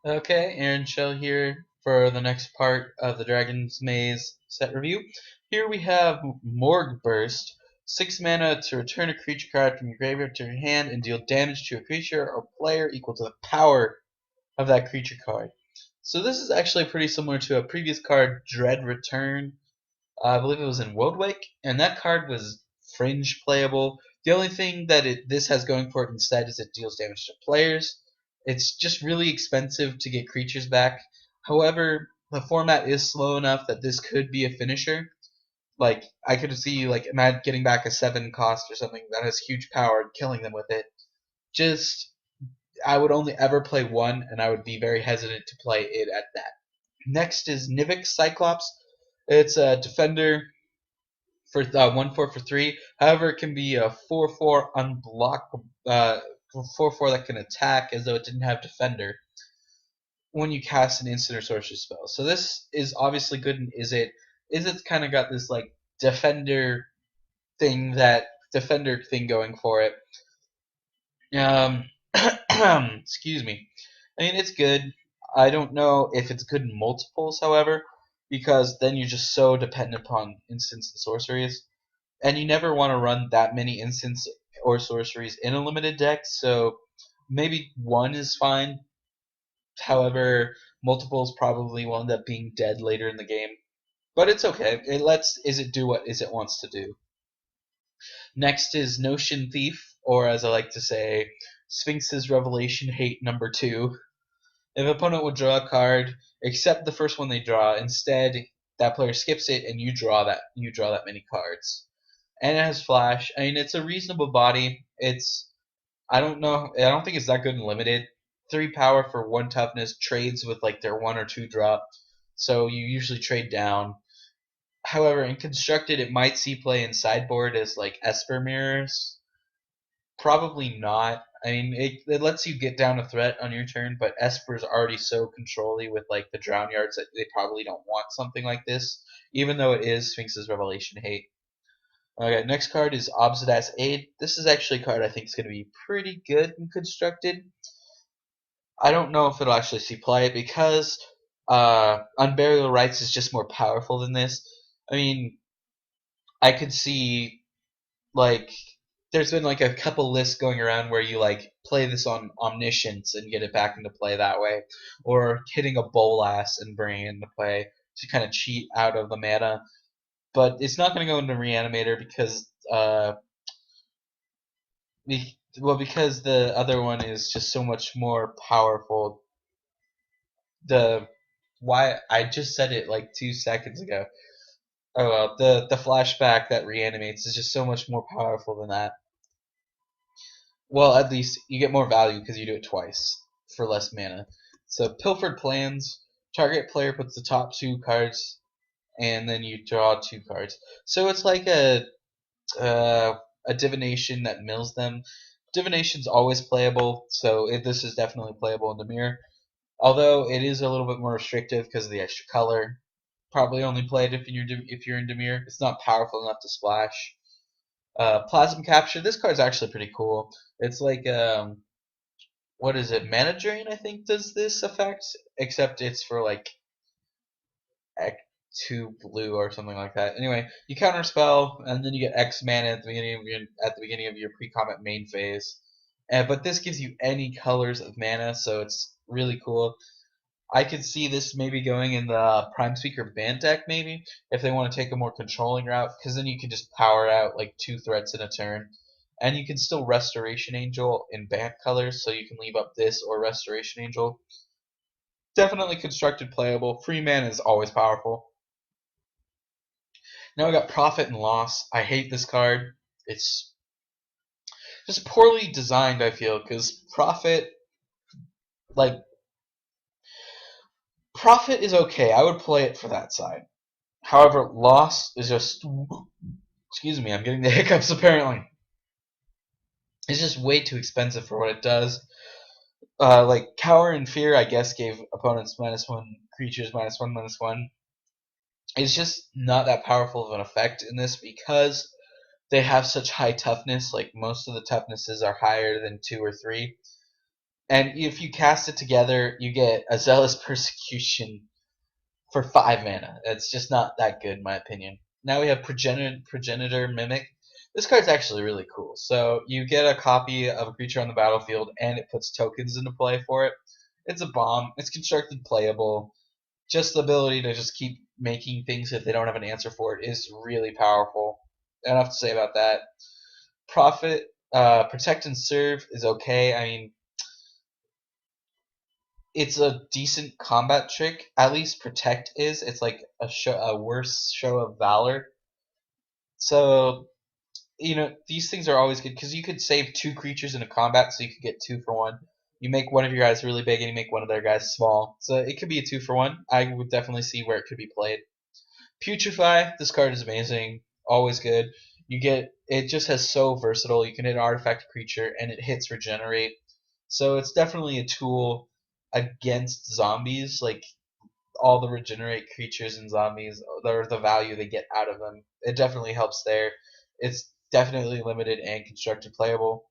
Okay, Aaron Shell here for the next part of the Dragon's Maze set review. Here we have Morgue Burst, 6 mana to return a creature card from your graveyard to your hand and deal damage to a creature or player equal to the power of that creature card. So this is actually pretty similar to a previous card, Dread Return. I believe it was in Woadwake, and that card was fringe playable. The only thing that this has going for it instead is it deals damage to players. It's just really expensive to get creatures back. However, the format is slow enough that this could be a finisher. Like I could see like imagine getting back a 7 cost or something that has huge power and killing them with it. Just I would only ever play one, and I would be very hesitant to play it at that. Next is Nivik Cyclops. It's a defender for 1/4 for 3. However, it can be a 4/4 unblock, 4/4 that can attack as though it didn't have defender when you cast an instant or sorcery spell. So this is obviously good. And is it's kind of got this like defender defender thing going for it. Um, excuse me. I mean, it's good. I don't know if it's good in multiples, however, because then you're just so dependent upon instants and sorceries, and you never want to run that many instants or sorceries in a limited deck. So maybe one is fine. However, multiples probably will end up being dead later in the game, but it's okay. It lets is it do what is it wants to do. Next is Notion Thief, or as I like to say, Sphinx's Revelation Hate number 2. If an opponent would draw a card, except the first one they draw, instead that player skips it and you draw that many cards. And it has flash. I mean, it's a reasonable body. It's I don't know. I don't think it's that good in limited. 3 power for 1 toughness trades with like their 1 or 2 drop, so you usually trade down. However, in constructed, it might see play in sideboard as like Esper mirrors. Probably not. I mean, it lets you get down a threat on your turn, but Esper's already so controlly with like the drown yards that they probably don't want something like this, even though it is Sphinx's Revelation Hate. Okay, next card is Obsidian's Aid. This is actually a card I think is going to be pretty good in constructed. I don't know if it'll actually see play because Unburial Rites is just more powerful than this. I mean, I could see like there's been like a couple lists going around where you like play this on Omniscience and get it back into play that way, or hitting a Bolas and bringing it into play to kind of cheat out of the mana. But it's not going to go into Reanimator because because the other one is just so much more powerful. The why I just said it like 2 seconds ago. Oh well, the flashback that reanimates is just so much more powerful than that. Well, at least you get more value because you do it twice for less mana. So Pilfered Plans. Target player puts the top 2 cards, and then you draw 2 cards. So it's like a divination that mills them. Divination's always playable, so this is definitely playable in the mirror. Although it is a little bit more restrictive because of the extra color. Probably only play it if you're in Demir. It's not powerful enough to splash. Plasm Capture. This card's actually pretty cool. It's like what is it? Mana Drain, I think, does this effect, except it's for like 2 blue or something like that. Anyway, you counter spell, and then you get X mana at the beginning of your pre-combat main phase. But this gives you any colors of mana, so it's really cool. I could see this maybe going in the Prime Speaker Band deck, maybe, if they want to take a more controlling route, because then you can just power out like 2 threats in a turn. And you can still Restoration Angel in Band colors, so you can leave up this or Restoration Angel. Definitely constructed playable. Free mana is always powerful. Now we got Profit and Loss. I hate this card. It's just poorly designed, I feel, because like, Profit is okay. I would play it for that side. However, Loss is just excuse me, I'm getting the hiccups apparently. It's just way too expensive for what it does. Like Cower and Fear, I guess, gave opponents -1, creatures -1/-1. It's just not that powerful of an effect in this because they have such high toughness. Like most of the toughnesses are higher than 2 or 3. And if you cast it together, you get a Zealous Persecution for 5 mana. It's just not that good, in my opinion. Now we have Progenitor Mimic. This card's actually really cool. So you get a copy of a creature on the battlefield, and it puts tokens into play for it. It's a bomb. It's constructed playable. Just the ability to just keep making things if they don't have an answer for it is really powerful. Enough to say about that. Profit, Protect and Serve is okay. I mean, it's a decent combat trick. At least Protect is. It's like a worse show of valor. So these things are always good because you could save 2 creatures in a combat, so you could get 2 for 1. You make one of your guys really big, and you make one of their guys small. So it could be a 2 for 1. I would definitely see where it could be played. Putrefy. This card is amazing. Always good. It just has so versatile. You can hit an artifact creature, and it hits regenerate. So it's definitely a tool against zombies. Like all the regenerate creatures and zombies, the value they get out of them. It definitely helps there. It's definitely limited and constructed playable.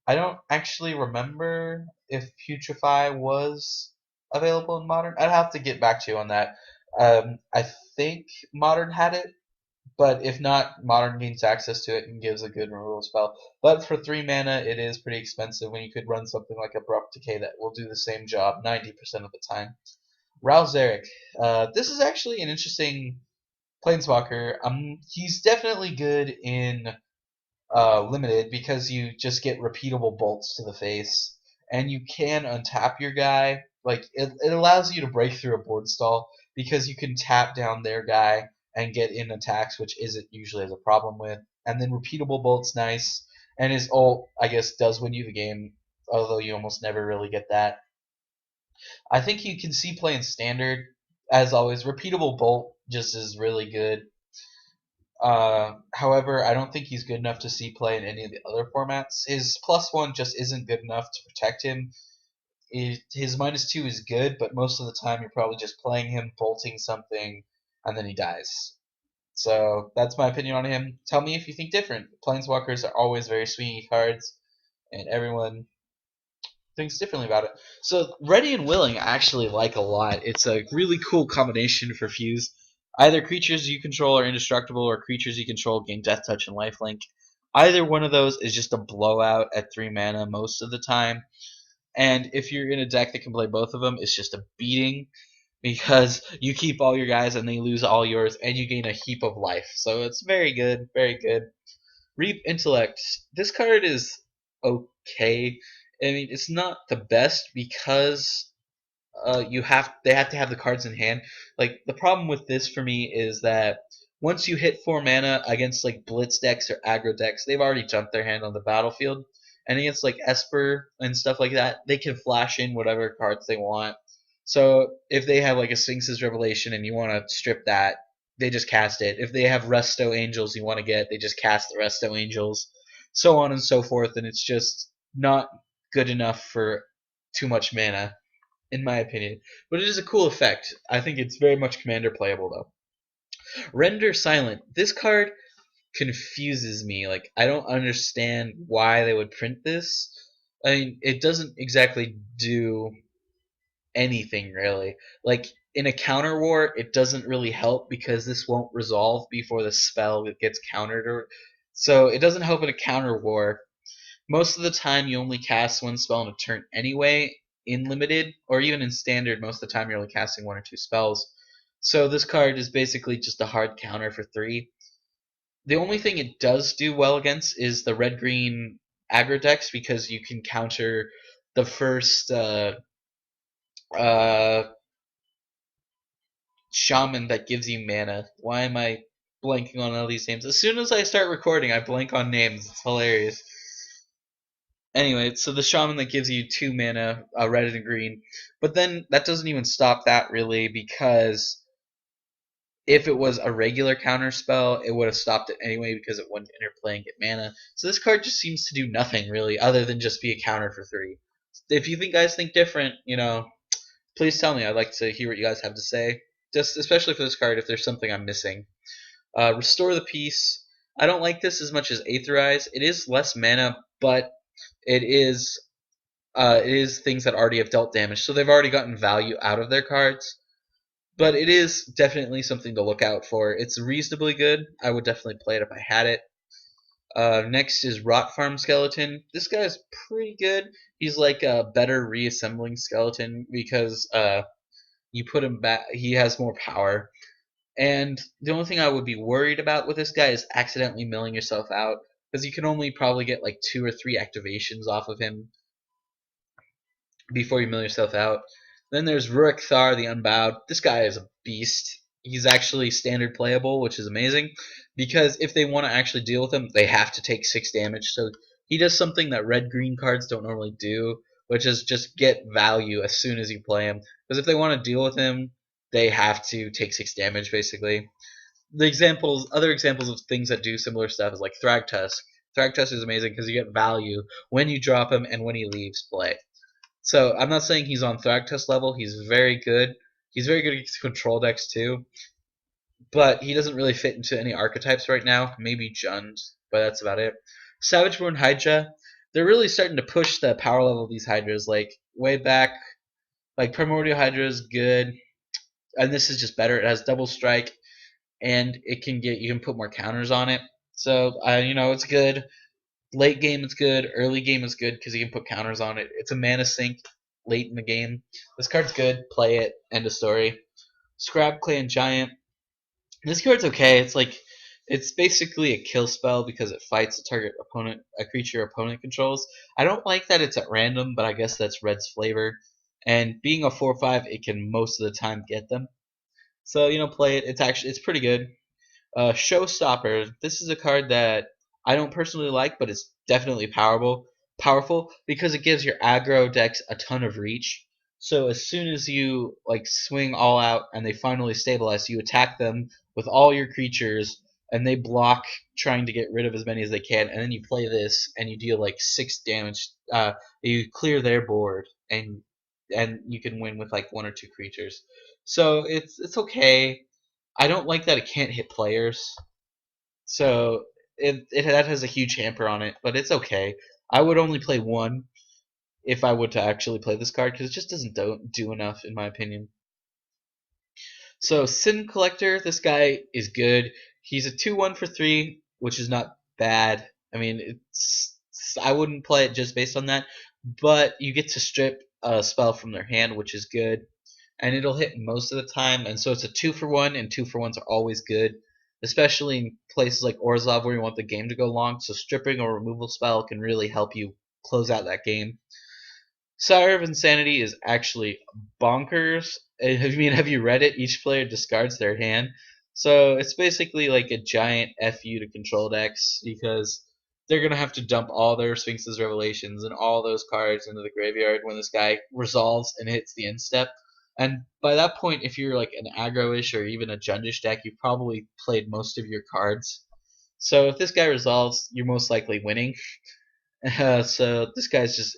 I don't actually remember if Putrefy was available in Modern. I'd have to get back to you on that. I think Modern had it, but if not, Modern gains access to it and gives a good removal spell. But for 3 mana, it is pretty expensive when you could run something like Abrupt Decay that will do the same job 90% of the time. Ral Zarek. This is actually an interesting planeswalker. He's definitely good in limited because you just get repeatable bolts to the face, and you can untap your guy. Like it allows you to break through a board stall because you can tap down their guy and get in attacks, which isn't usually as a problem with. And then repeatable bolt's nice, and his ult I guess does win you the game, although you almost never really get that. I think you can see playing standard. As always, repeatable bolt just is really good. However, I don't think he's good enough to see play in any of the other formats. His +1 just isn't good enough to protect him. His -2 is good, but most of the time you're probably just playing him, bolting something, and then he dies. So that's my opinion on him. Tell me if you think different. Planeswalkers are always very swingy cards, and everyone thinks differently about it. So Ready and Willing I actually like a lot. It's a really cool combination for Fuse. Either creatures you control are indestructible, or creatures you control gain Death Touch and Lifelink. Either one of those is just a blowout at 3 mana most of the time. And if you're in a deck that can play both of them, it's just a beating because you keep all your guys and they lose all yours, and you gain a heap of life. So it's very good, very good. Reap Intellect. This card is okay. I mean, it's not the best because they have to have the cards in hand. Like the problem with this for me is that once you hit 4 mana against like blitz decks or aggro decks, they've already jumped their hand on the battlefield. And against like Esper and stuff like that, they can flash in whatever cards they want. So if they have like a Sphinx's Revelation and you want to strip that, they just cast it. If they have Resto Angels you want to get, they just cast the Resto Angels. So on and so forth, and it's just not good enough for too much mana in my opinion. But it is a cool effect. I think it's very much commander playable though. Render Silent. This card confuses me. Like I don't understand why they would print this. I mean, it doesn't exactly do anything really. Like in a counter war, it doesn't really help because this won't resolve before the spell gets countered or so it doesn't help in a counter war. Most of the time you only cast one spell in a turn anyway in limited, or even in standard most of the time you're only casting 1 or 2 spells. So this card is basically just a hard counter for 3. The only thing it does do well against is the red green aggro decks because you can counter the first uh, shaman that gives you mana. Why am I blanking on all these names? As soon as I start recording I blank on names. It's hilarious. Anyway, so the shaman that gives you 2 mana, red and green, but then that doesn't even stop that really because if it was a regular counter spell, it would have stopped it anyway because it wouldn't interplay and get mana. So this card just seems to do nothing really other than just be a counter for 3. If you guys think different, please tell me. I'd like to hear what you guys have to say. Just especially for this card, if there's something I'm missing. Restore the Peace. I don't like this as much as Aetherize. It is less mana, but it is It is things that already have dealt damage, so they've already gotten value out of their cards. But it is definitely something to look out for. It's reasonably good. I would definitely play it if I had it. Next is Rot Farm Skeleton. This guy's pretty good. He's like a better reassembling skeleton because you put him back. He has more power. And the only thing I would be worried about with this guy is accidentally milling yourself out, because you can only probably get like 2 or 3 activations off of him before you mill yourself out. Then there's Rurik Thar, the Unbowed. This guy is a beast. He's actually standard playable, which is amazing, because if they want to actually deal with him, they have to take 6 damage. So he does something that red-green cards don't normally do, which is just get value as soon as you play him. Because if they want to deal with him, they have to take 6 damage, basically. Other examples of things that do similar stuff is like Thragtusk. Thragtusk is amazing because you get value when you drop him and when he leaves play. So I'm not saying he's on Thragtusk level. He's very good. He's very good against control decks too, but he doesn't really fit into any archetypes right now. Maybe Jund, but that's about it. Savageborn Hydra. They're really starting to push the power level of these Hydras. Like way back, like Primordial Hydra is good, and this is just better. It has double strike, and you can put more counters on it. So it's good. Late game it's good. Early game is good because you can put counters on it. It's a mana sink late in the game. This card's good. Play it. End of story. Scrap Clan Giant. This card's okay. It's basically a kill spell because it fights a creature opponent controls. I don't like that it's at random, but I guess that's Red's flavor. And being a 4/5, it can most of the time get them. So play it. It's pretty good. Showstopper. This is a card that I don't personally like, but it's definitely powerful because it gives your aggro decks a ton of reach. So as soon as you swing all out and they finally stabilize, you attack them with all your creatures, and they block, trying to get rid of as many as they can. And then you play this, and you deal like 6 damage. You clear their board, and you can win with like 1 or 2 creatures. So it's okay. I don't like that it can't hit players, so that has a huge hamper on it. But it's okay. I would only play one if I were to actually play this card because it just doesn't do enough in my opinion. So Sin Collector, this guy is good. He's a 2/1 for 3, which is not bad. I mean, I wouldn't play it just based on that, but you get to strip a spell from their hand, which is good, and it'll hit most of the time. And so it's a 2-for-1, and 2-for-1s are always good, especially in places like Orzhov where you want the game to go long. So stripping or removal spell can really help you close out that game. Sire of Insanity is actually bonkers. Have you read it? Each player discards their hand. So it's basically like a giant FU to control decks because they're going to have to dump all their Sphinx's Revelations and all those cards into the graveyard when this guy resolves and hits the end step. And by that point, if you're like an aggro-ish or even a Jundish deck, you've probably played most of your cards. So if this guy resolves, you're most likely winning. So this guy's just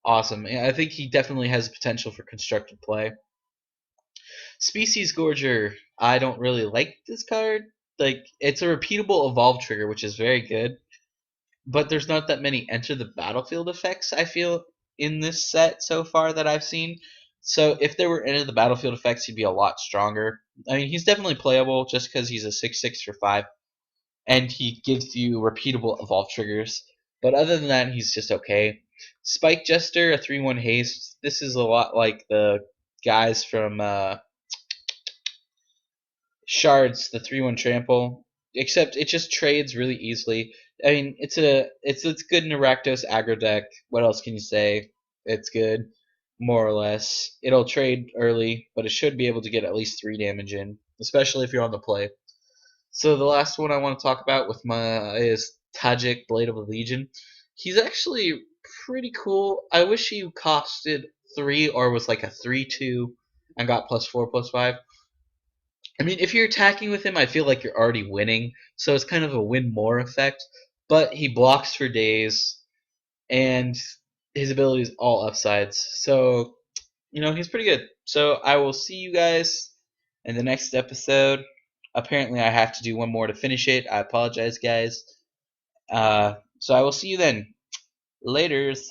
awesome. I think he definitely has potential for constructed play. Species Gorger. I don't really like this card. Like, it's a repeatable evolve trigger, which is very good. But there's not that many enter the battlefield effects, I feel, in this set so far that I've seen. So if there were enter the battlefield effects, he'd be a lot stronger. I mean, he's definitely playable just because he's a 6/6 for 5. And he gives you repeatable evolve triggers. But other than that, he's just okay. Spike Jester, a 3/1 haste. This is a lot like the guys from Shards, the 3/1 trample, except it just trades really easily. I mean, it's good in a Rakdos aggro deck. What else can you say? It's good, more or less. It'll trade early, but it should be able to get at least 3 damage in, especially if you're on the play. So the last one I want to talk about is Tajik, Blade of the Legion. He's actually pretty cool. I wish he costed 3 or was like a 3/2 and got +4/+5. I mean, if you're attacking with him, I feel like you're already winning, so it's kind of a win more effect. But he blocks for days, and his ability is all upsides. So, he's pretty good. So I will see you guys in the next episode. Apparently, I have to do one more to finish it. I apologize, guys. So I will see you then. Laters.